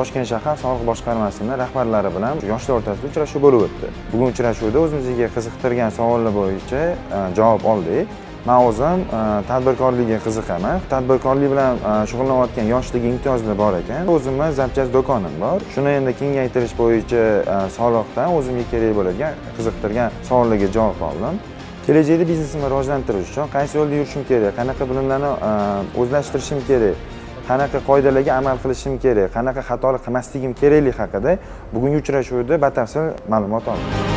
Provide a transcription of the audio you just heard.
Toshkent shahar soliq boshqarmasining rahbarlari bilan yoshlar o'rtasida uchrashuv bo'lib o'tdi. Bugun uchrashuvda o'zimizga qiziqtirgan savollar bo'yicha javob oldik. Men o'zim tadbirkorlikka qiziqaman. Tadbirkorlik bilan shug'ullanayotgan yoshlik imtiyozli bor ekan. O'zimning zapchast do'konim bor. Shuni endi kengaytirish bo'yicha soliqdan o'zimga kerak bo'ladigan qiziqtirgan savollarga javob oldim. Kelajakda biznesimni rivojlantirish uchun qaysi yo'lda yurishim kerak, qanaqa bilimlarni o'zlashtirishim kerak, qanaqa qoidalarga amal qilishim kerak, qanaqa xatolik qilmasligim kerakligi haqida bugungi uchrashuvda batafsil ma'lumot oldim.